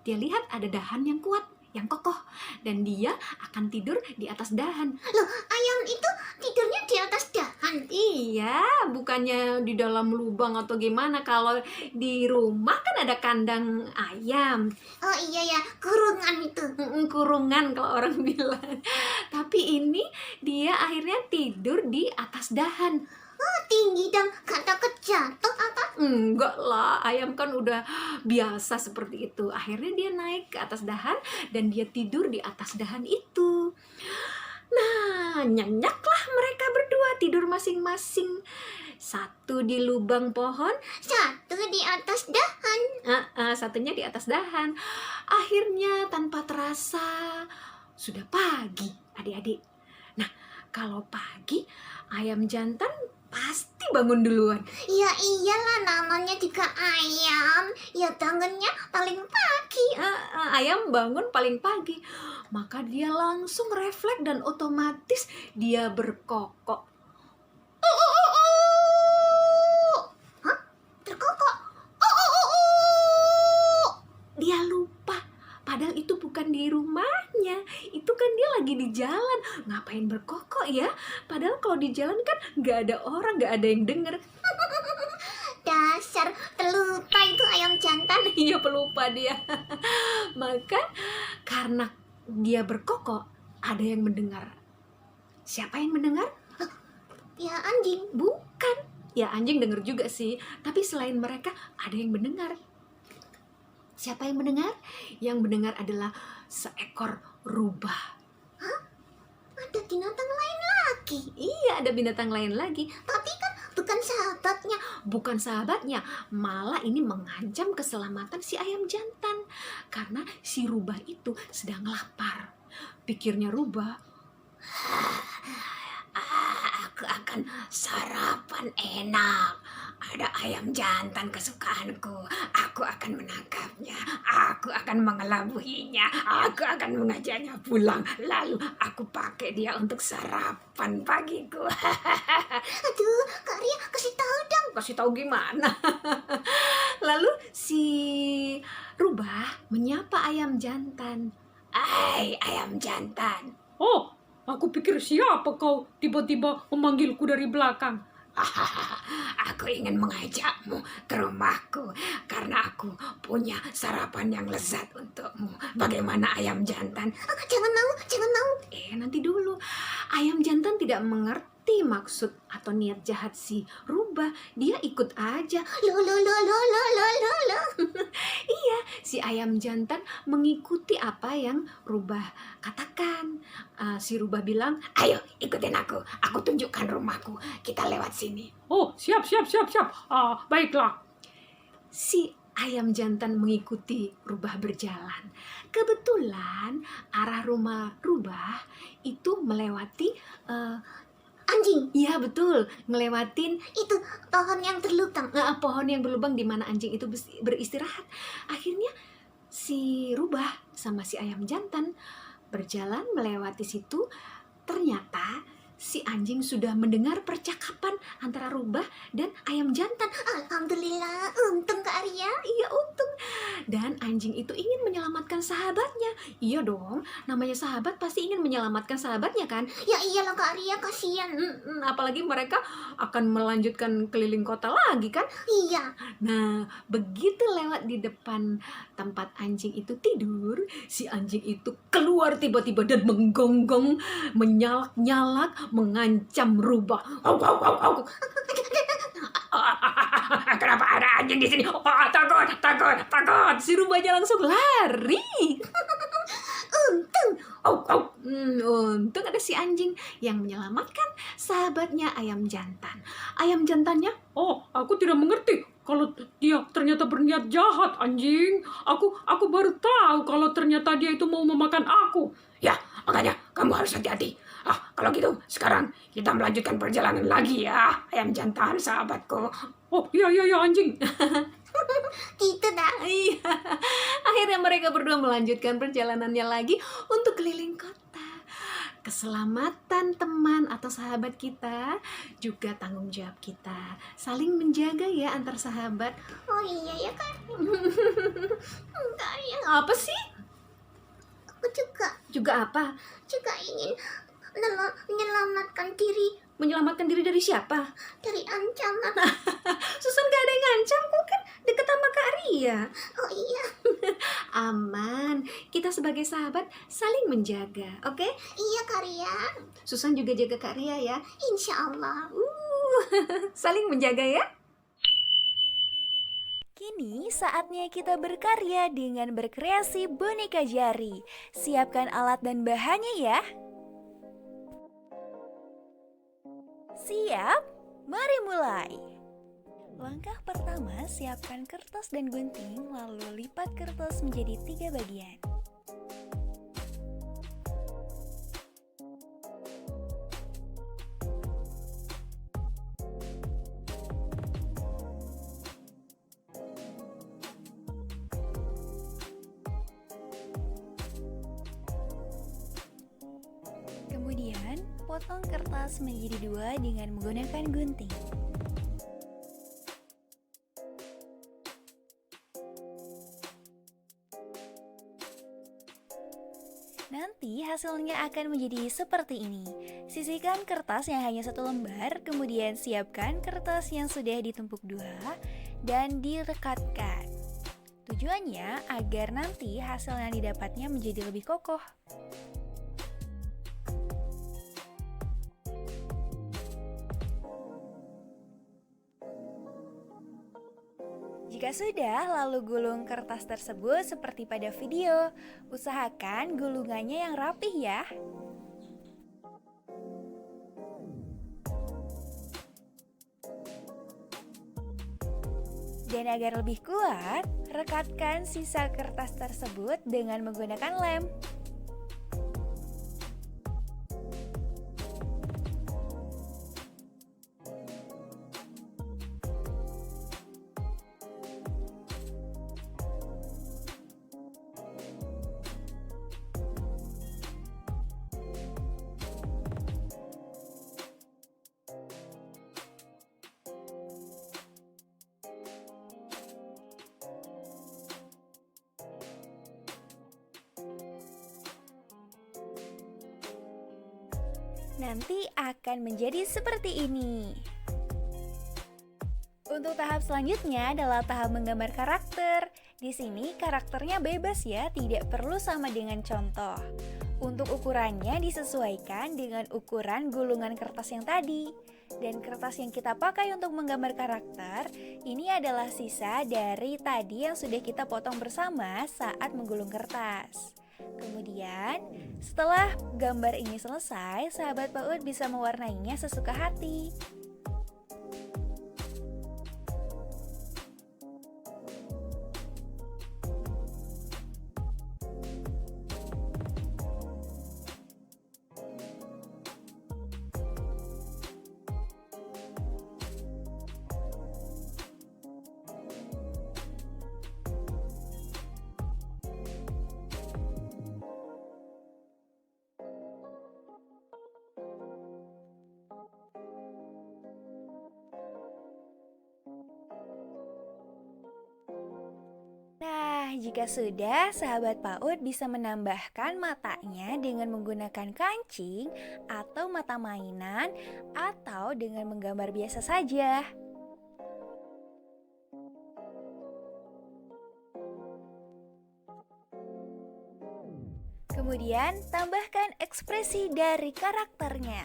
Dia lihat ada dahan yang kuat, yang kokoh, dan dia akan tidur di atas dahan. Loh, ayam itu tidurnya di atas dahan. Iya, bukannya di dalam lubang atau gimana. Kalau di rumah kan ada kandang ayam. Oh iya ya, kurungan itu. Kurungan kalau orang bilang. Tapi ini dia akhirnya tidur di atas dahan. Oh, tinggi dong, gak takut jatuh apa? Enggak lah, ayam kan udah biasa seperti itu. Akhirnya dia naik ke atas dahan dan dia tidur di atas dahan itu. Nah, nyenyaklah mereka berdua tidur masing-masing. Satu di lubang pohon, Satu di atas dahan. satunya di atas dahan. Akhirnya tanpa terasa sudah pagi, adik-adik. Nah, kalau pagi ayam jantan pasti bangun duluan. Ya iyalah, namanya juga ayam. Ya bangunnya paling pagi. Ayam bangun paling pagi, maka dia langsung refleks dan otomatis dia berkokok. Hah? Terkokok. Dia lupa, padahal itu bukan di rumahnya, itu kan dia lagi di jalan. Ngapain berkokok ya? Padahal kalau di jalan kan nggak ada orang, nggak ada yang denger. Dasar pelupa itu ayam jantan. Iya, pelupa dia. Maka karena dia berkokok, ada yang mendengar. Siapa yang mendengar? Ya anjing. Bukan. Ya anjing denger juga sih, tapi selain mereka ada yang mendengar. Siapa yang mendengar? Yang mendengar adalah seekor rubah. Ada binatang lain lagi. Iya, ada binatang lain lagi. Tapi kan bukan sahabatnya. Bukan sahabatnya, malah ini mengancam keselamatan si ayam jantan. Karena si rubah itu sedang lapar. Pikirnya rubah, aku akan sarapan enak. Ada ayam jantan kesukaanku. Aku akan menangkapnya. Aku akan mengelabuhinya. Aku akan mengajaknya pulang. Lalu aku pakai dia untuk sarapan pagiku. Aduh, Kak Ria kasih tahu dong. Kasih tahu gimana? Lalu si rubah menyapa ayam jantan. Hai, ayam jantan. Oh, aku pikir siapa kau tiba-tiba memanggilku dari belakang. Aku ingin mengajakmu ke rumahku karena aku punya sarapan yang lezat untukmu. Bagaimana ayam jantan? Jangan mau, jangan mau. Nanti dulu. Ayam jantan tidak mengerti maksud atau niat jahat si rubah. Dia ikut aja. Lo. Iya, si ayam jantan mengikuti apa yang rubah katakan. Si rubah bilang, ayo ikutin aku. Aku tunjukkan rumahku. Kita lewat sini. Oh, siap. Baiklah. Si ayam jantan mengikuti rubah berjalan. Kebetulan arah rumah rubah itu melewati Anjing, iya betul, ngelewatin itu pohon yang berlubang. pohon yang berlubang di mana anjing itu beristirahat. Akhirnya si rubah sama si ayam jantan berjalan melewati situ. Ternyata si anjing sudah mendengar percakapan antara rubah dan ayam jantan. Alhamdulillah, untung Kak Ria. Iya, untung. Dan anjing itu ingin menyelamatkan sahabatnya. Iya dong, namanya sahabat pasti ingin menyelamatkan sahabatnya kan. Ya iyalah Kak Ria, kasihan. Apalagi mereka akan melanjutkan keliling kota lagi kan. Iya. Nah, begitu lewat di depan tempat anjing itu tidur, si anjing itu keluar tiba-tiba dan menggonggong, menyalak-nyalak, mengancam rubah. Kenapa ada anjing di sini? Takut. Si rubahnya langsung lari. Untung ada si anjing yang menyelamatkan sahabatnya ayam jantan. Ayam jantannya, Oh, aku tidak mengerti kalau dia ternyata berniat jahat, anjing. Aku baru tahu kalau ternyata dia itu mau memakan aku. ya makanya kamu harus hati-hati. Kalau gitu sekarang kita melanjutkan perjalanan lagi ya, ayam jantan sahabatku. Oh, iya, anjing. Gitu dah. Iya. Akhirnya mereka berdua melanjutkan perjalanannya lagi untuk keliling kota. Keselamatan teman atau sahabat kita juga tanggung jawab kita. Saling menjaga ya antar sahabat. Oh iya ya Kak. Kak Ria, Apa sih? aku Juga apa? juga ingin menyelamatkan diri Menyelamatkan diri dari siapa? dari ancaman. Susan gak ada yang ngancam kok, kan deket sama Kak Ria. Oh iya. Aman, kita sebagai sahabat saling menjaga, oke? Iya Kak Ria. Susan juga jaga Kak Ria ya. Insya Allah. Saling menjaga ya. Kini saatnya kita berkarya dengan berkreasi boneka jari. Siapkan alat dan bahannya ya. Siap? Mari mulai. Langkah pertama, siapkan kertas dan gunting, lalu lipat kertas menjadi 3 bagian. Kemudian, potong kertas menjadi 2 dengan menggunakan gunting. Nanti hasilnya akan menjadi seperti ini. Sisihkan kertas yang hanya 1 lembar, kemudian siapkan kertas yang sudah ditumpuk 2 dan direkatkan. Tujuannya agar nanti hasil yang didapatnya menjadi lebih kokoh. Jika sudah, lalu gulung kertas tersebut seperti pada video. Usahakan gulungannya yang rapih ya. Dan agar lebih kuat, rekatkan sisa kertas tersebut dengan menggunakan lem. Nanti akan menjadi seperti ini. Untuk tahap selanjutnya adalah tahap menggambar karakter. Di sini karakternya bebas ya, tidak perlu sama dengan contoh. Untuk ukurannya disesuaikan dengan ukuran gulungan kertas yang tadi. Dan kertas yang kita pakai untuk menggambar karakter, ini adalah sisa dari tadi yang sudah kita potong bersama saat menggulung kertas. Kemudian, setelah gambar ini selesai, sahabat PAUD bisa mewarnainya sesuka hati. Nah, jika sudah, sahabat PAUD bisa menambahkan matanya dengan menggunakan kancing atau mata mainan atau dengan menggambar biasa saja. Kemudian, tambahkan ekspresi dari karakternya.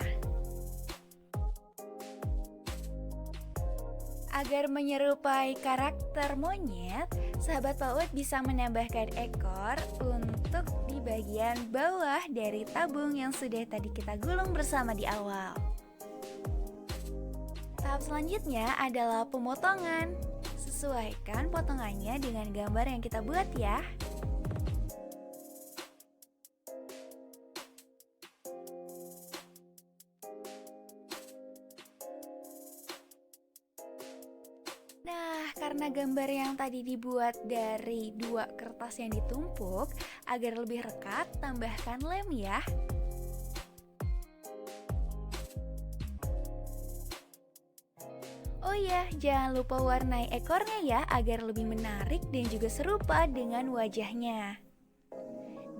Agar menyerupai karakter monyet, sahabat PAUD bisa menambahkan ekor untuk di bagian bawah dari tabung yang sudah tadi kita gulung bersama di awal. Tahap selanjutnya adalah pemotongan. Sesuaikan potongannya dengan gambar yang kita buat ya. Nah, karena gambar yang tadi dibuat dari 2 kertas yang ditumpuk, agar lebih rekat, tambahkan lem ya. Oh iya, jangan lupa warnai ekornya ya, agar lebih menarik dan juga serupa dengan wajahnya.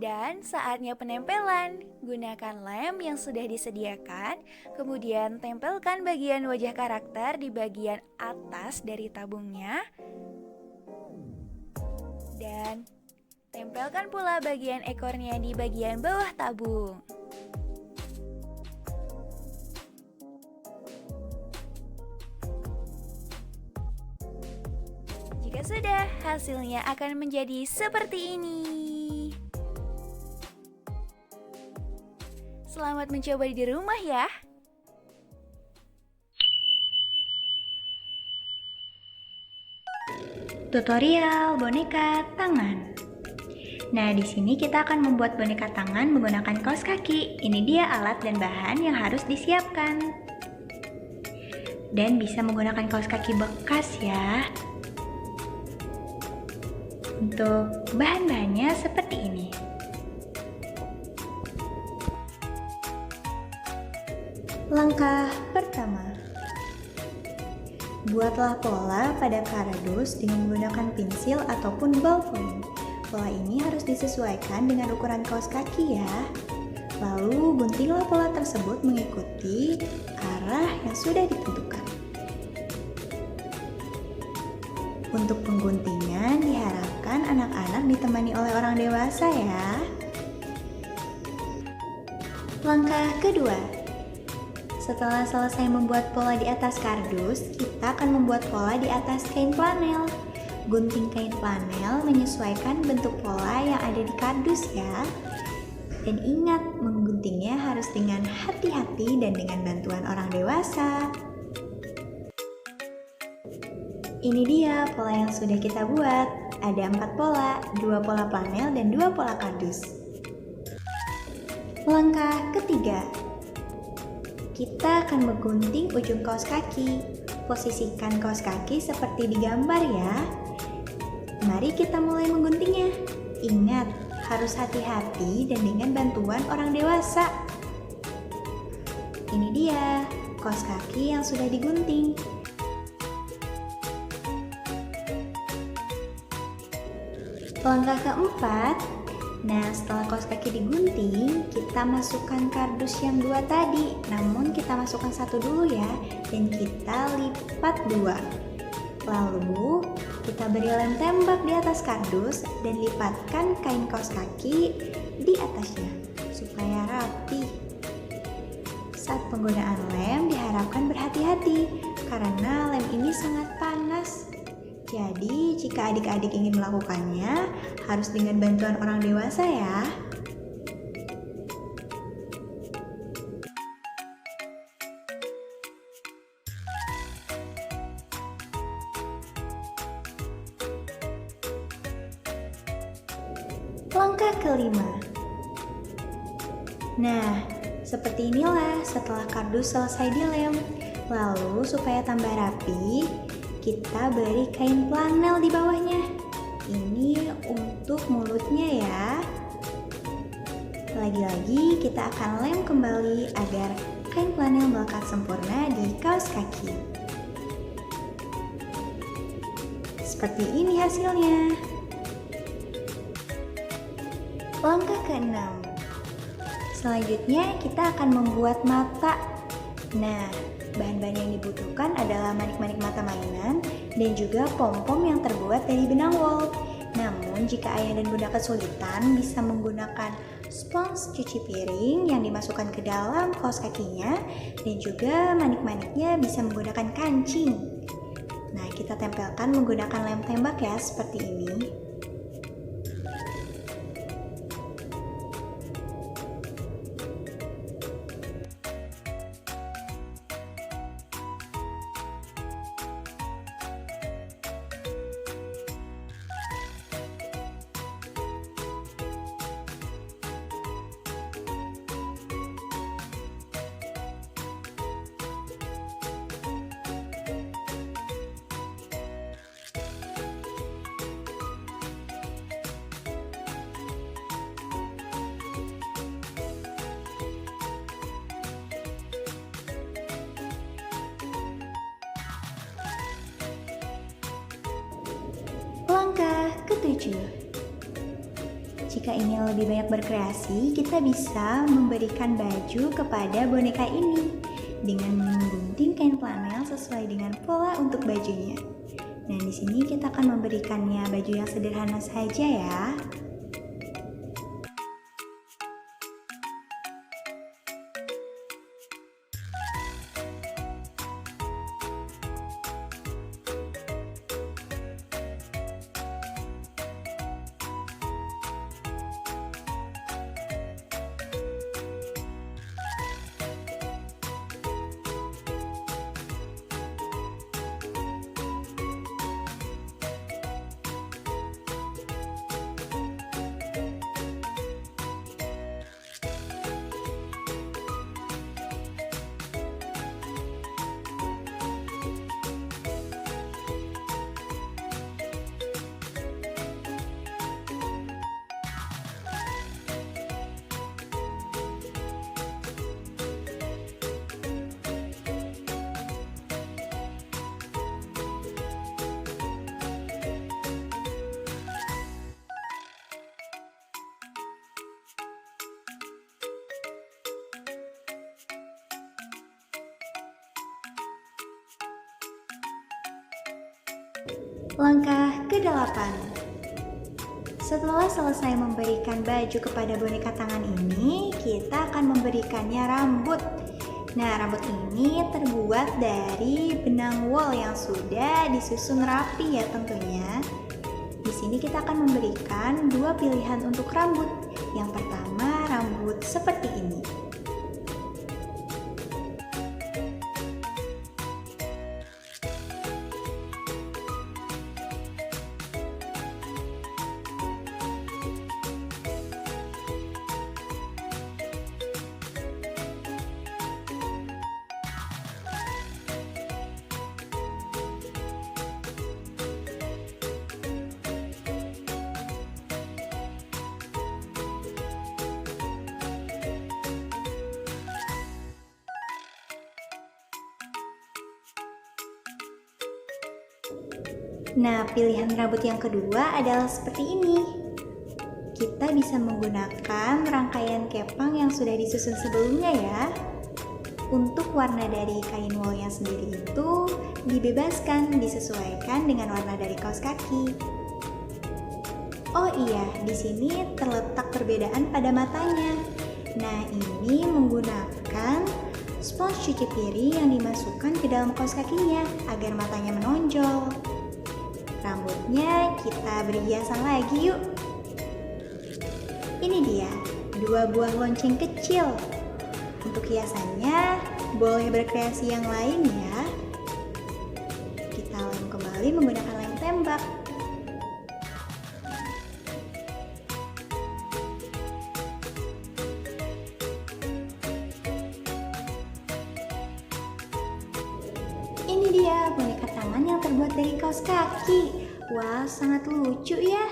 Dan saatnya penempelan, gunakan lem yang sudah disediakan, kemudian tempelkan bagian wajah karakter di bagian atas dari tabungnya, dan tempelkan pula bagian ekornya di bagian bawah tabung. Jika sudah, hasilnya akan menjadi seperti ini. Selamat mencoba di rumah ya. Tutorial boneka tangan. Nah, di sini kita akan membuat boneka tangan menggunakan kaos kaki. Ini dia alat dan bahan yang harus disiapkan. Dan bisa menggunakan kaos kaki bekas ya. Untuk bahan-bahannya seperti ini. Langkah pertama, buatlah pola pada kardus dengan menggunakan pensil ataupun ballpoint. Pola ini harus disesuaikan dengan ukuran kaos kaki ya. Lalu guntinglah pola tersebut mengikuti arah yang sudah ditentukan. Untuk pengguntingan diharapkan anak-anak ditemani oleh orang dewasa ya. Langkah kedua, setelah selesai membuat pola di atas kardus, kita akan membuat pola di atas kain flanel. Gunting kain flanel menyesuaikan bentuk pola yang ada di kardus ya. Dan ingat, mengguntingnya harus dengan hati-hati dan dengan bantuan orang dewasa. Ini dia pola yang sudah kita buat. Ada 4 pola, 2 pola flanel dan 2 pola kardus. Langkah ketiga, kita akan menggunting ujung kaos kaki. Posisikan kaos kaki seperti di gambar ya. Mari kita mulai mengguntingnya. Ingat, harus hati-hati dan dengan bantuan orang dewasa. Ini dia, kaos kaki yang sudah digunting. Langkah keempat, nah setelah kaos kaki digunting, kita masukkan kardus yang 2 tadi. Namun kita masukkan 1 dulu ya, dan kita lipat 2. Lalu kita beri lem tembak di atas kardus dan lipatkan kain kaos kaki di atasnya supaya rapi. Saat penggunaan lem diharapkan berhati-hati karena lem ini sangat panas. Jadi jika adik-adik ingin melakukannya harus dengan bantuan orang dewasa ya. Langkah kelima. Nah, seperti inilah setelah kardus selesai dilem. Lalu supaya tambah rapi, kita beri kain flanel di bawahnya. Ini untuk mulutnya ya. Lagi-lagi kita akan lem kembali agar kain flanel melekat sempurna di kaos kaki. Seperti ini hasilnya. Langkah keenam. Selanjutnya kita akan membuat mata. Nah, bahan-bahan yang dibutuhkan adalah manik-manik mata mainan dan juga pom-pom yang terbuat dari benang wool. Namun jika ayah dan bunda kesulitan, bisa menggunakan spons cuci piring yang dimasukkan ke dalam kaos kakinya, dan juga manik-maniknya bisa menggunakan kancing. Nah, kita tempelkan menggunakan lem tembak ya, seperti ini. Langkah ketujuh. Jika ingin lebih banyak berkreasi, kita bisa memberikan baju kepada boneka ini dengan menggunting kain flanel sesuai dengan pola untuk bajunya. Nah, di sini kita akan memberikannya baju yang sederhana saja ya. Langkah ke-8. Setelah selesai memberikan baju kepada boneka tangan ini, kita akan memberikannya rambut. Nah, rambut ini terbuat dari benang wol yang sudah disusun rapi ya tentunya. Di sini kita akan memberikan dua pilihan untuk rambut. Yang pertama, rambut seperti ini. Nah, pilihan rambut yang kedua adalah seperti ini. Kita bisa menggunakan rangkaian kepang yang sudah disusun sebelumnya ya. Untuk warna dari kain wolnya sendiri itu dibebaskan, disesuaikan dengan warna dari kaos kaki. Oh iya, di sini terletak perbedaan pada matanya. Nah, ini menggunakan spons cuci piring yang dimasukkan ke dalam kaos kakinya agar matanya menonjol. Rambutnya kita beri hiasan lagi yuk. Ini dia, 2 buah lonceng kecil. Untuk hiasannya boleh berkreasi yang lain ya. Kita lem kembali menggunakan lem tembak. Ini dia boneka tangan yang terbuat dari kaos kaki. Wah, sangat lucu ya.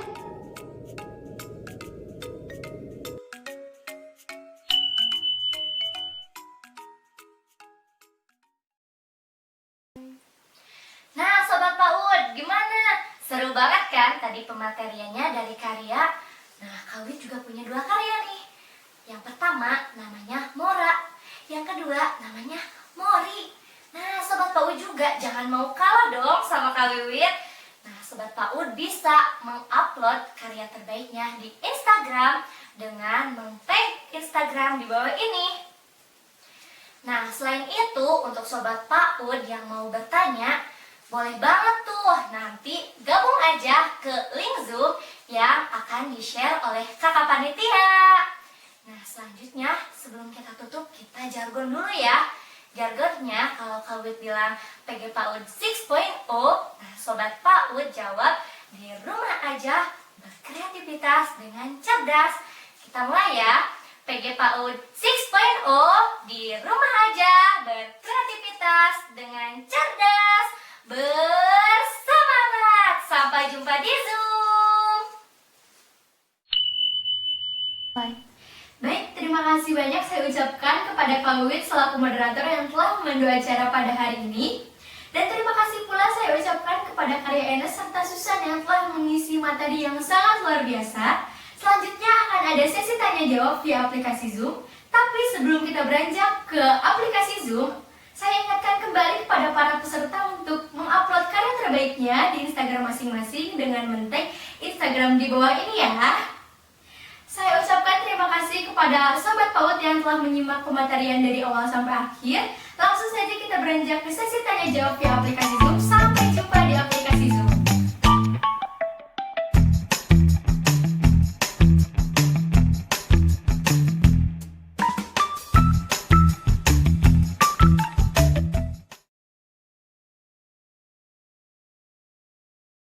Nah, Sobat PAUD, gimana? Seru banget kan tadi pemateriannya dari karya? Nah, Kak Wit juga punya 2 karya nih. Yang pertama namanya Mora, yang kedua namanya Mori. Nah, Sobat PAUD juga jangan mau kalah dong sama Kak Wiwit. Nah, Sobat PAUD bisa mengupload karya terbaiknya di Instagram dengan men-tag Instagram di bawah ini. Nah, selain itu, untuk Sobat PAUD yang mau bertanya, boleh banget tuh nanti gabung aja ke link Zoom yang akan di-share oleh kakak panitia. Nah, selanjutnya sebelum kita tutup, kita jargon dulu ya. Jargonnya kalau Kak Wit bilang PG PAUD 6.0, nah Sobat PAUD jawab di rumah aja berkreativitas dengan cerdas. Kita mulai ya. PG PAUD 6.0, di rumah aja berkreativitas dengan cerdas. Bersemangat. Sampai jumpa di Zoom. Baik, terima kasih banyak saya ucapkan kepada Kak Wit selaku moderator yang telah memandu acara pada hari ini. Dan terima kasih pula saya ucapkan kepada Karya Enes serta Susan yang telah mengisi materi yang sangat luar biasa. Selanjutnya akan ada sesi tanya jawab via aplikasi Zoom. Tapi sebelum kita beranjak ke aplikasi Zoom, saya ingatkan kembali kepada para peserta untuk mengupload karya terbaiknya di Instagram masing-masing dengan men-tag Instagram di bawah ini ya. Saya ucapkan terima kasih kepada Sobat PAUD yang telah menyimak pematerian dari awal sampai akhir. Langsung saja kita beranjak ke sesi tanya jawab via aplikasi